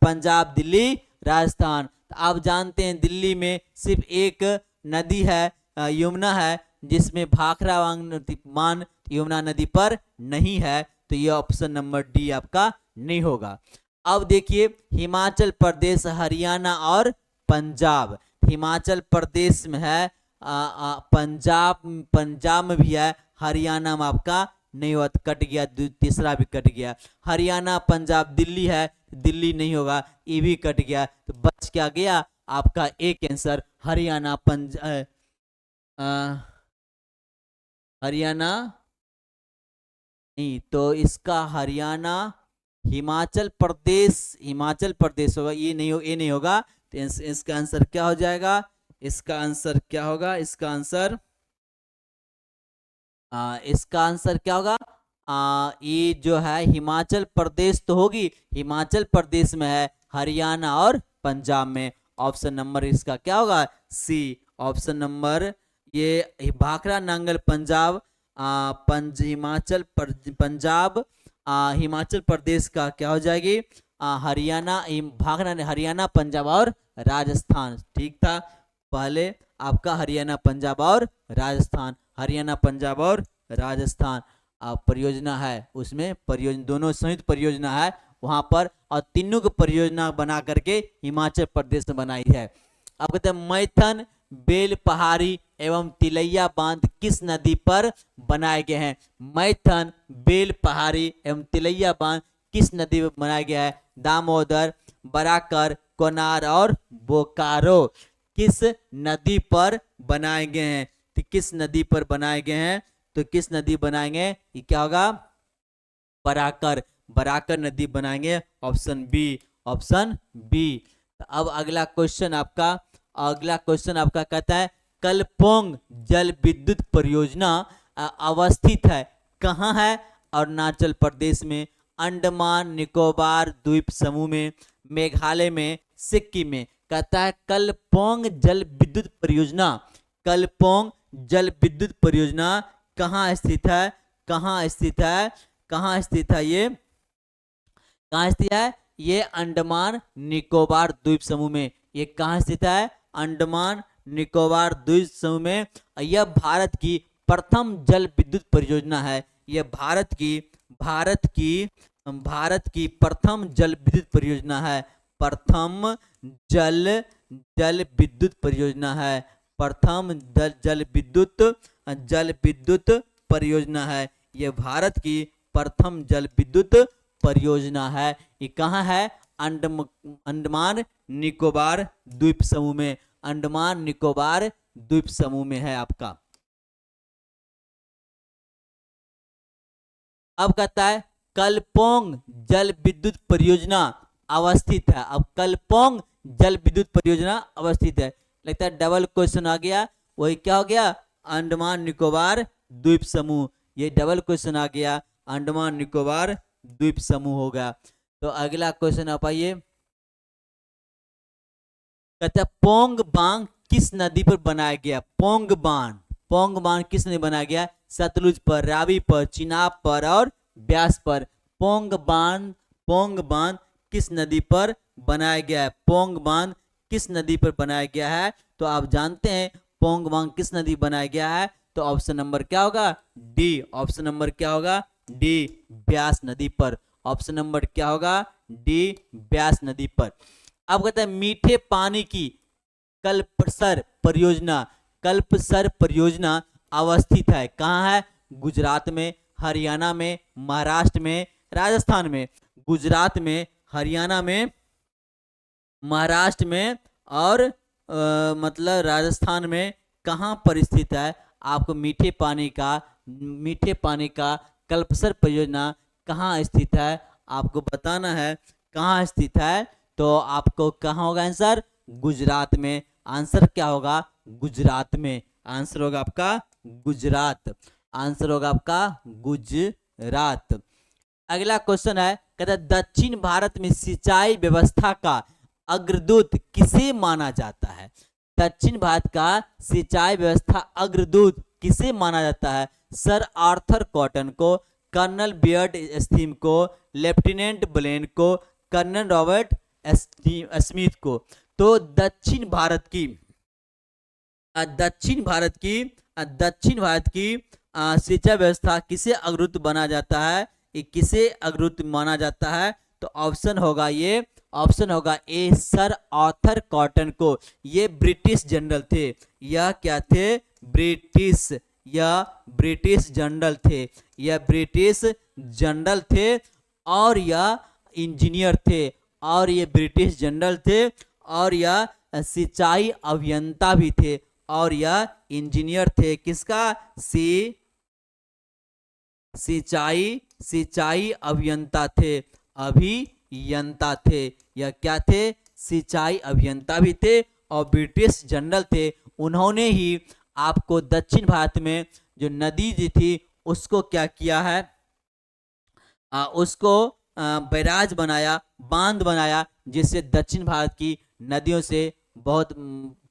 पंजाब, दिल्ली, राजस्थान। आप जानते हैं दिल्ली में सिर्फ एक नदी है, यमुना है, जिसमें भाखड़ा मान यमुना नदी पर नहीं है। तो ये ऑप्शन नंबर डी आपका नहीं होगा। अब देखिए हिमाचल प्रदेश, हरियाणा और पंजाब, हिमाचल प्रदेश में है, पंजाब में भी है, हरियाणा में आपका नहीं हुआ, कट गया, तीसरा भी कट गया। हरियाणा, पंजाब, दिल्ली है, दिल्ली नहीं होगा, ये भी कट गया। तो बच क्या गया आपका एक आंसर, हरियाणा, हरियाणा नहीं, तो इसका हरियाणा, हिमाचल प्रदेश, हिमाचल प्रदेश होगा, ये नहीं ये नहीं होगा। तो इसका आंसर क्या हो जाएगा, इसका आंसर क्या होगा, इसका आंसर इसका आंसर क्या होगा, ये जो है हिमाचल प्रदेश तो होगी, हिमाचल प्रदेश में है, हरियाणा और पंजाब में। ऑप्शन नंबर इसका क्या होगा, सी, ऑप्शन नंबर ये भाखड़ा नांगल पंजाब, हिमाचल पंजाब, हिमाचल प्रदेश का क्या हो जाएगी, हरियाणा, भाखड़ा हरियाणा, पंजाब और राजस्थान। ठीक था, पहले आपका हरियाणा, पंजाब और राजस्थान, हरियाणा, पंजाब और राजस्थान परियोजना है, उसमें परियोजना दोनों संयुक्त परियोजना है वहां पर, और तीनों को परियोजना बना करके हिमाचल प्रदेश ने बनाई है। अब कहते हैं मैथन, बेल पहाड़ी एवं तिलैया बांध किस नदी पर बनाए गए हैं। मैथन, बेल पहाड़ी एवं तिलैया बांध किस नदी पर बनाया गया है, दामोदर, बराकर, कोनार और बोकारो किस नदी पर बनाए गए हैं। तो किस नदी पर बनाए गए हैं, तो किस नदी बनाएंगे, ये क्या होगा, बराकर, बराकर नदी बनाएंगे, ऑप्शन बी, ऑप्शन बी। अब अगला क्वेश्चन आपका, अगला क्वेश्चन आपका कहता है कलपोंग जल विद्युत परियोजना अवस्थित है कहाँ है, अरुणाचल प्रदेश में, अंडमान निकोबार द्वीप समूह में, मेघालय में, सिक्किम में। कहता है कलपोंग जल विद्युत परियोजना, कलपोंग जल विद्युत परियोजना कहाँ स्थित है, कहाँ स्थित है, कहाँ स्थित है, ये कहाँ स्थित है, ये अंडमान निकोबार द्वीप समूह में। ये कहाँ स्थित है, अंडमान निकोबार द्वीप समूह में। यह भारत की प्रथम जल विद्युत परियोजना है, यह भारत की प्रथम जल विद्युत परियोजना है, प्रथम जल विद्युत परियोजना है, प्रथम जल विद्युत परियोजना है, यह भारत की प्रथम जल विद्युत परियोजना है। ये कहाँ है, अंडमान निकोबार द्वीप समूह में, अंडमान निकोबार द्वीप समूह में है आपका। अब कहता है कलपोंग जल विद्युत परियोजना अवस्थित है। अब कलपोंग जल विद्युत परियोजना अवस्थित है, लगता है डबल क्वेश्चन आ गया, वही क्या हो गया, अंडमान निकोबार द्वीप समूह, ये डबल क्वेश्चन आ गया, अंडमान निकोबार द्वीप समूह हो गया। तो अगला क्वेश्चन आप आइए, कहता है पोंग बांध किस नदी पर बनाया गया, पोंग बांध किस नदी बनाया गया, सतलुज पर, रावी पर, चिनाब पर और ब्यास पर। पोंग बांध किस नदी पर बनाया गया है, पोंग बांध किस नदी पर बनाया गया है। तो आप जानते हैं पोंग बांध किस नदी बनाया गया है, तो ऑप्शन नंबर क्या होगा, डी, ऑप्शन नंबर क्या होगा, डी, ब्यास नदी पर। ऑप्शन नंबर क्या होगा, डी, ब्यास नदी पर। अब कहते हैं मीठे पानी की कल्पसर परियोजना अवस्थित है कहाँ है, गुजरात में, हरियाणा में, महाराष्ट्र में, राजस्थान में, गुजरात में, हरियाणा में, महाराष्ट्र में और मतलब राजस्थान में कहाँ पर स्थित है? आपको मीठे पानी का कल्पसर परियोजना कहाँ स्थित है आपको बताना है। कहाँ स्थित है? तो आपको कहाँ होगा आंसर? गुजरात में। आंसर क्या होगा? गुजरात में। आंसर होगा आपका गुजरात। आंसर होगा आपका गुजरात। अगला क्वेश्चन है, कहता है दक्षिण भारत में सिंचाई व्यवस्था का अग्रदूत किसे माना जाता है? दक्षिण भारत का सिंचाई व्यवस्था अग्रदूत किसे माना जाता है? सर आर्थर कॉटन को, कर्नल बियर्ड स्टीम को, लेफ्टिनेंट ब्लेन को, कर्नल रॉबर्ट स्मिथ को। तो दक्षिण भारत की सिंचाई व्यवस्था किसे अग्रदूत बना जाता है? ये किसे अग्रदूत माना जाता है? तो ऑप्शन होगा ए सर आर्थर कॉटन को। ये ब्रिटिश जनरल थे। यह क्या थे? ब्रिटिश जनरल थे। यह ब्रिटिश जनरल थे और यह इंजीनियर थे और ये ब्रिटिश जनरल थे और यह सिंचाई अभियंता भी थे और यह इंजीनियर थे। किसका? सिंचाई अभियंता थे। यह क्या थे? सिंचाई अभियंता भी थे और ब्रिटिश जनरल थे। उन्होंने ही आपको दक्षिण भारत में जो नदी जी थी उसको क्या किया है? उसको बैराज बनाया, बांध बनाया, जिससे दक्षिण भारत की नदियों से बहुत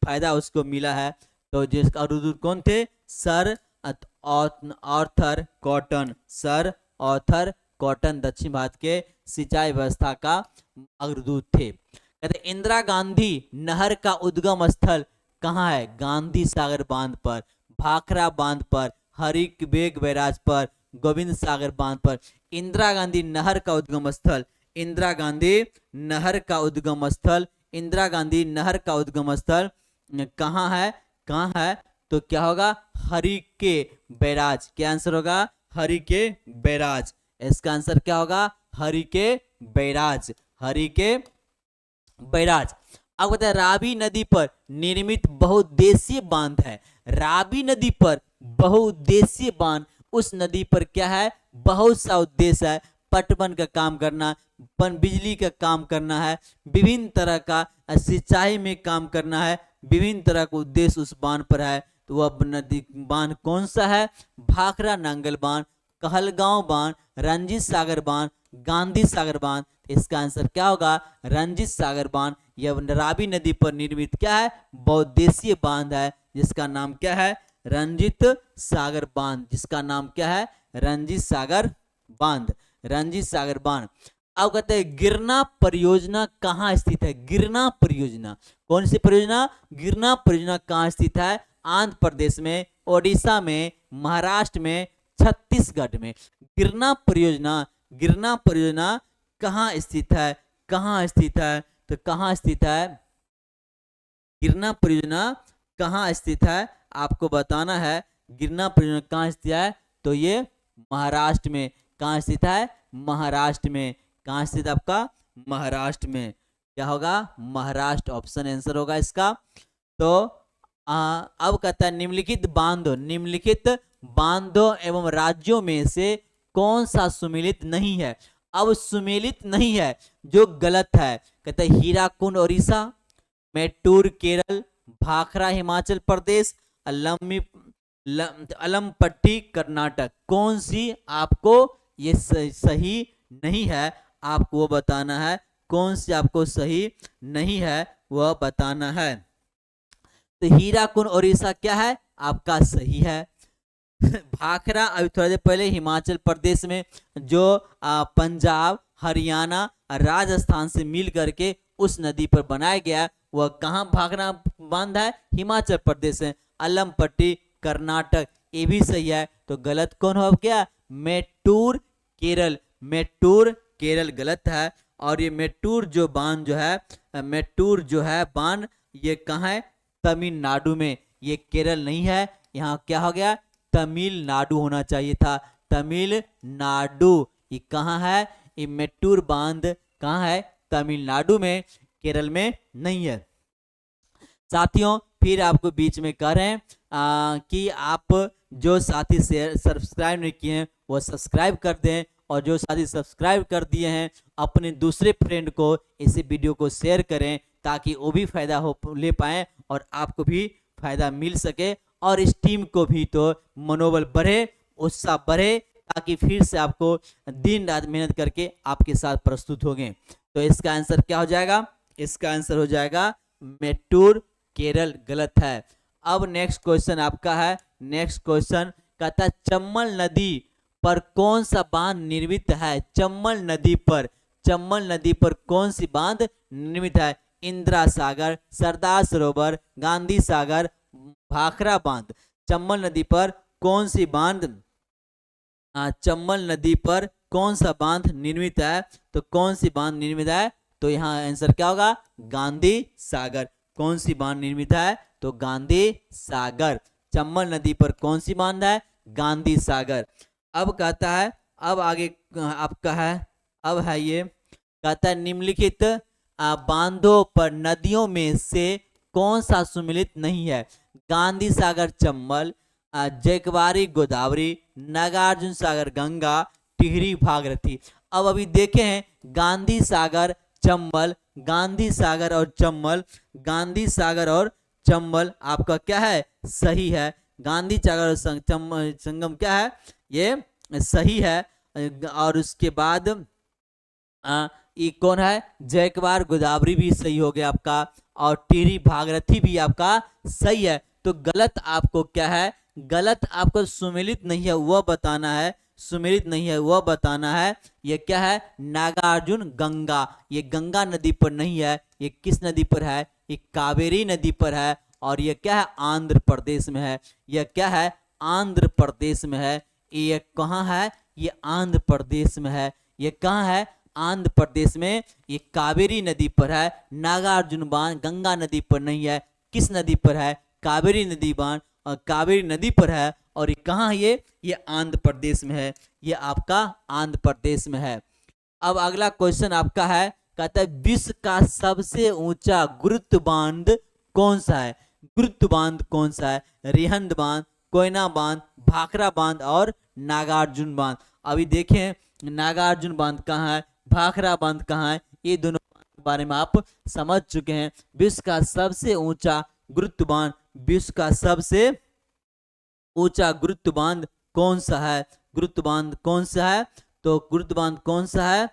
फायदा उसको मिला है। तो जिसका अग्रदूत कौन थे? Sir Arthur cotton. Sir Arthur cotton दक्षिण भारत के सिंचाई व्यवस्था का अग्रदूत थे। कहते इंदिरा गांधी नहर का उद्गम स्थल कहाँ है? गांधी सागर बांध पर, भाखड़ा बांध पर, हरिकबेग बैराज पर, गोविंद सागर बांध पर। इंदिरा गांधी नहर का उद्गम स्थल, इंदिरा गांधी नहर का उद्गम स्थल, इंदिरा गांधी नहर का उद्गम स्थल कहाँ है? कहाँ है? तो क्या होगा? हरिके बैराज। क्या आंसर होगा? हरिके बैराज। इसका आंसर क्या होगा? हरिके बैराज। हरिके बैराज। अब कहते हैं रावी नदी पर निर्मित बहुउद्देशीय बांध है। रावी नदी पर बहुउद्देशीय बांध, उस नदी पर क्या है? बहुत सा उद्देश्य है। पटवन का काम करना, बिजली का काम करना है, विभिन्न तरह का सिंचाई में काम करना है, विभिन्न तरह का उद्देश्य उस बांध पर है। तो वह नदी बांध कौन सा है? भाखड़ा नांगल बांध, कहलगांव बांध, रंजीत सागर बांध, गांधी सागर बांध। इसका आंसर क्या होगा? रंजीत सागर बांध। यह रावी नदी पर निर्मित क्या है? बहुउद्देशीय बांध है, जिसका नाम क्या है? रंजीत सागर बांध। जिसका नाम क्या है? रंजीत सागर बांध। रंजीत सागर बांध। अब कहते हैं गिरना परियोजना कहाँ स्थित है? गिरना परियोजना कौन सी परियोजना? गिरना परियोजना कहाँ स्थित है? आंध्र प्रदेश में, ओडिशा में, महाराष्ट्र में, छत्तीसगढ़ में। गिरना परियोजना कहाँ स्थित है? कहाँ स्थित है? तो कहाँ स्थित है? गिरना परियोजना कहाँ स्थित है आपको बताना है। गिरना परियोजना कहाँ स्थित है? तो ये महाराष्ट्र में। कहाँ स्थित है? महाराष्ट्र में। कहाँ स्थित आपका? महाराष्ट्र में। क्या होगा? महाराष्ट्र। ऑप्शन आंसर होगा इसका। तो अब कहता है निम्नलिखित बांधों एवं राज्यों में से कौन सा सुमेलित नहीं है? अब सुमेलित नहीं है जो गलत है। कहता है हीराकुंड उड़ीसा, मेट्टूर केरल, भाखड़ा हिमाचल प्रदेश, अलमपट्टी कर्नाटक। कौन सी आपको ये सही नहीं है आपको वो बताना है। कौन सी आपको सही नहीं है वह बताना है। तो हीराकुंड उड़ीसा क्या है आपका? सही है। भाखड़ा अभी थोड़ी देर पहले हिमाचल प्रदेश में जो पंजाब, हरियाणा, राजस्थान से मिल करके उस नदी पर बनाया गया, वह कहाँ भाखड़ा बांध है? हिमाचल प्रदेश है। अलमपट्टी कर्नाटक, ये भी सही है। तो गलत कौन हो गया? मेट्टूर केरल। मेट्टूर केरल गलत है। और ये मेट्टूर जो बांध जो है, मेट्टूर जो है बांध, ये कहाँ है? तमिलनाडु में। ये केरल नहीं है। यहाँ क्या हो गया? तमिलनाडु होना चाहिए था। तमिलनाडु। ये कहाँ है? ये मेट्टूर बांध कहाँ है? तमिलनाडु में, केरल में नहीं है। साथियों फिर आपको बीच में कह रहे हैं कि आप जो साथी शेयर सब्सक्राइब नहीं किए हैं वो सब्सक्राइब कर दें, और जो साथी सब्सक्राइब कर दिए हैं अपने दूसरे फ्रेंड को इस वीडियो को शेयर करें, ताकि वो भी फायदा हो ले पाएँ और आपको भी फायदा मिल सके, और इस टीम को भी तो मनोबल बढ़े, उत्साह बढ़े, ताकि फिर से आपको दिन रात मेहनत करके आपके साथ प्रस्तुत होंगे। तो इसका आंसर क्या हो जाएगा? इसका आंसर हो जाएगा मेट्टूर, केरल गलत है। अब नेक्स्ट क्वेश्चन आपका है। नेक्स्ट क्वेश्चन कहता है चम्बल नदी पर कौन सा बांध निर्मित है? चम्बल नदी पर कौन सी बांध निर्मित है? इंदिरा सागर, सरदार सरोवर, गांधी सागर, भाखड़ा बांध। चम्बल नदी पर कौन सी बांध चम्बल नदी पर कौन सा बांध निर्मित है? तो कौन सी बांध निर्मित है? तो यहाँ आंसर क्या होगा? गांधी सागर। कौन सी बांध निर्मित है? तो गांधी सागर। चम्बल नदी पर कौन सी बांध है? गांधी सागर। अब कहता है, अब आगे आपका है, अब है ये कहता है निम्नलिखित बांधों पर नदियों में से कौन सा सुमिलित नहीं है? गांधी सागर चंबल, जैकवारी गोदावरी, नागार्जुन सागर गंगा, टिहरी भागीरथी। अब अभी देखे हैं गांधी सागर चंबल, गांधी सागर और चंबल, गांधी सागर और चंबल आपका क्या है? सही है। गांधी सागर और संगम क्या है? ये सही है। और उसके बाद ये कौन है? जैकवार गोदावरी भी सही हो गया आपका, और टिहरी भागीरथी भी आपका सही है। तो गलत आपको क्या है? गलत आपको सुमेलित नहीं है वह बताना है, सुमेलित नहीं है वह बताना है। ये क्या है? नागार्जुन गंगा। ये गंगा नदी पर नहीं है। ये किस नदी पर है? ये कावेरी नदी पर है, और ये क्या है? आंध्र प्रदेश में है। यह क्या है? आंध्र प्रदेश में है। ये कहाँ है? ये आंध्र प्रदेश में है। ये कहाँ है? आंध्र प्रदेश में। ये कावेरी नदी पर है। नागार्जुन बांध गंगा नदी पर नहीं है। किस नदी पर है? कावेरी नदी बांध और कावेरी नदी पर है। और ये कहाँ है? ये आंध्र प्रदेश में है। ये आपका आंध्र प्रदेश में है। अब अगला क्वेश्चन आपका है, कहता है विश्व का सबसे ऊंचा गुरुत्व बांध कौन सा है? गुरुत्व बांध कौन सा है? रिहंद बांध, कोयना बांध, भाखड़ा बांध और नागार्जुन बांध। अभी देखें नागार्जुन बांध कहाँ है, भाखड़ा बांध कहाँ है, ये दोनों के बारे में आप समझ चुके हैं। विश्व का सबसे ऊंचा गुरुत्व बांध, विश्व का सबसे ऊंचा गुरुत्व बांध कौन सा है? गुरुत्व बांध कौन सा है? तो गुरुत्व बांध कौन सा है?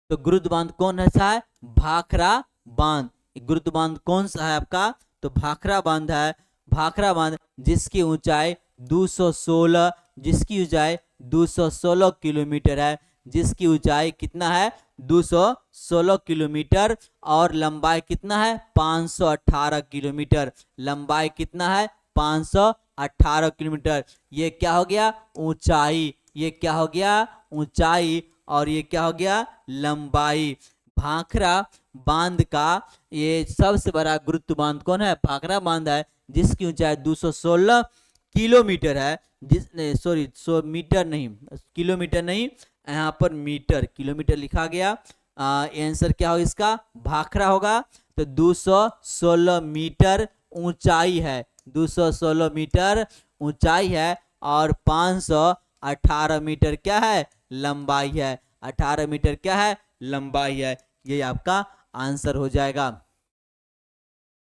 तो गुरुत्व बांध कौन सा है? भाखड़ा बांध। गुरुत्व बांध कौन सा है आपका? तो भाखड़ा बांध है। भाखड़ा बांध जिसकी ऊंचाई 216, जिसकी ऊंचाई 216 किलोमीटर है। जिसकी ऊंचाई कितना है? 216 किलोमीटर, और लंबाई कितना है? 518 किलोमीटर। लंबाई कितना है? 518 किलोमीटर। ये क्या हो गया? ऊंचाई। ये क्या हो गया? ऊंचाई। और ये क्या हो गया? लंबाई। भाखड़ा बांध का ये सबसे बड़ा गुरुत्व बांध कौन है? भाखड़ा बांध है, जिसकी ऊंचाई 216 किलोमीटर है। सॉरी मीटर नहीं, किलोमीटर नहीं, यहाँ पर मीटर, किलोमीटर लिखा गया। आंसर क्या होगा इसका? भाखड़ा होगा। तो 216 मीटर ऊंचाई है, 216 मीटर ऊंचाई है, और 518 मीटर क्या है? लंबाई है। 18 मीटर क्या है? लंबाई है। ये आपका आंसर हो जाएगा।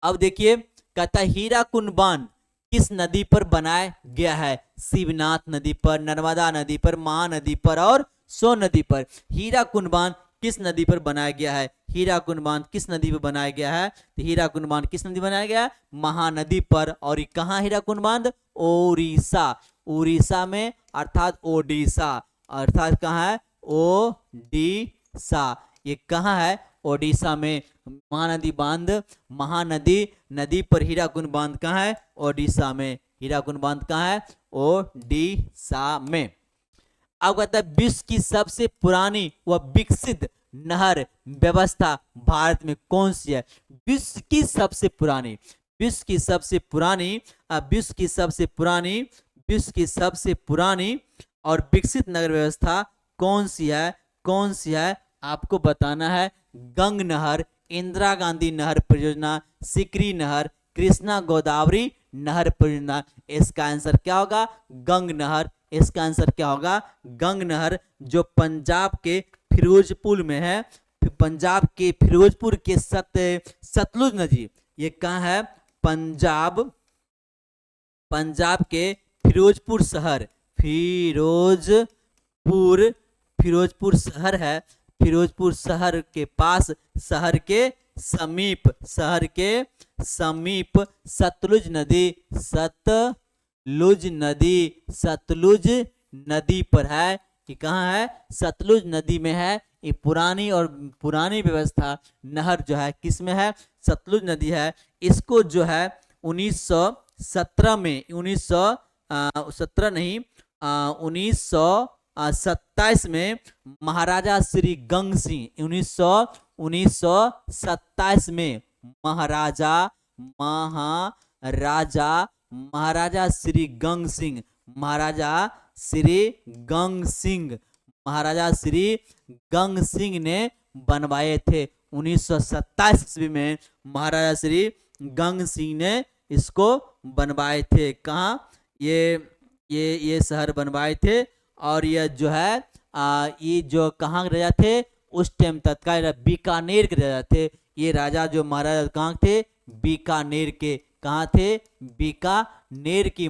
अब देखिए कहता है हीराकुंड बांध किस नदी पर बनाया गया है? शिवनाथ नदी पर, नर्मदा नदी पर, महानदी पर और सोन नदी पर। हीराकुंड बांध किस नदी पर बनाया गया है? हीराकुंड बांध किस नदी पर बनाया गया है? तो हीराकुंड बांध किस नदी बनाया गया है? महानदी पर। और ये कहाँ हीराकुंड बांध? ओडिशा। उड़ीसा में, अर्थात ओडिशा, अर्थात कहाँ है? ओडिशा। ये कहाँ है? ओडिशा में। महानदी बांध, महानदी नदी पर हीराकुंड बांध कहाँ है? ओडिशा में। हीराकुंड बांध कहाँ है? ओडिशा में। अब कहता है विश्व की सबसे पुरानी व विकसित नहर व्यवस्था भारत में कौन सी है? विश्व की सबसे पुरानी, विश्व की सबसे पुरानी, विश्व की सबसे पुरानी विश्व की सबसे पुरानी और विकसित नगर व्यवस्था कौन सी है? कौन सी है आपको बताना है। गंग नहर, इंदिरा गांधी नहर परियोजना, सिकरी नहर, कृष्णा गोदावरी नहर परियोजना। इसका आंसर क्या होगा? गंग नहर। इसका आंसर क्या होगा? गंग नहर, जो पंजाब के फिरोजपुर में है। पंजाब के फिरोजपुर के सतलुज नदी, ये कहाँ है? पंजाब के फिरोजपुर शहर, फिरोजपुर शहर है। फिरोजपुर शहर के पास, शहर के समीप सतलुज नदी पर है। ये कहाँ है? सतलुज नदी में है। ये पुरानी व्यवस्था नहर जो है किस में है? सतलुज नदी है। इसको जो है 1917 में 1927 में महाराजा श्री गंग सिंह 1927 में महाराजा श्री गंग सिंह ने बनवाए थे। 1927 ईस्वी में महाराजा श्री गंग सिंह ने इसको बनवाए थे। कहाँ? ये शहर बनवाए थे। और यह जो है ये जो कहाँ के राजा थे उस टाइम? तत्काल बीकानेर के राजा थे। ये राजा जो महाराजा कहाँ थे? बीकानेर के। कहाँ थे? बीकानेर के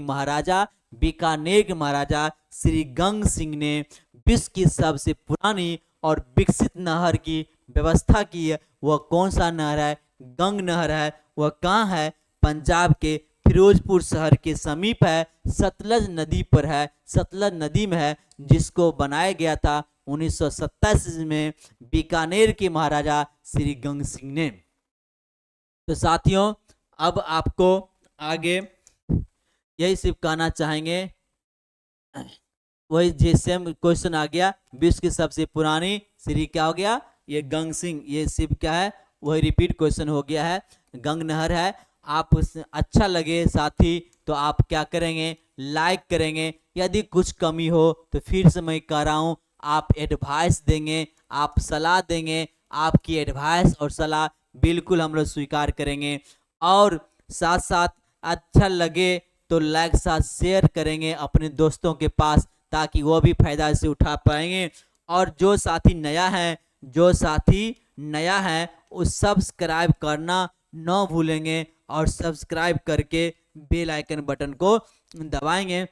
महाराजा श्री गंग सिंह ने विश्व की सबसे पुरानी और विकसित नहर की व्यवस्था की है। वह कौन सा नहर है? गंग नहर है। वह कहाँ है? पंजाब के फिरोजपुर शहर के समीप है, सतलज नदी पर है, सतलज नदी में है, जिसको बनाया गया था 1927 में बीकानेर के महाराजा श्री गंग सिंह ने। तो साथियों, अब आपको आगे यही सिर्फ कहना चाहेंगे, वही जे सेम क्वेश्चन आ गया। विश्व की सबसे पुरानी श्री क्या हो गया? ये गंग सिंह। ये सिर्फ क्या है? वही रिपीट क्वेश्चन हो गया है, गंग नहर है। आप अच्छा लगे साथी तो आप क्या करेंगे? लाइक करेंगे। यदि कुछ कमी हो तो फिर से मैं कह रहा हूँ, आप एडवाइस देंगे, आप सलाह देंगे। आपकी एडवाइस और सलाह बिल्कुल हम लोग स्वीकार करेंगे। और साथ साथ अच्छा लगे तो लाइक साथ शेयर करेंगे अपने दोस्तों के पास, ताकि वो भी फायदा से उठा पाएंगे। और जो साथी नया है वो सब्सक्राइब करना न भूलेंगे, और सब्सक्राइब करके बेल आइकन बटन को दबाएंगे।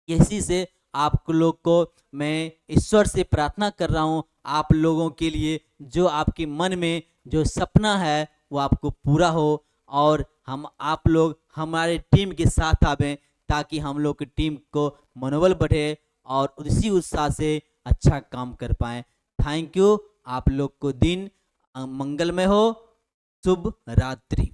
इसी से आप लोग को मैं ईश्वर से प्रार्थना कर रहा हूँ, आप लोगों के लिए जो आपके मन में जो सपना है वो आपको पूरा हो, और आप लोग हमारे टीम के साथ आवें, ताकि हम लोग की टीम को मनोबल बढ़े और उसी उत्साह से अच्छा काम कर पाएं। Thank you. आप लोग को दिन मंगलमय हो। शुभ रात्रि।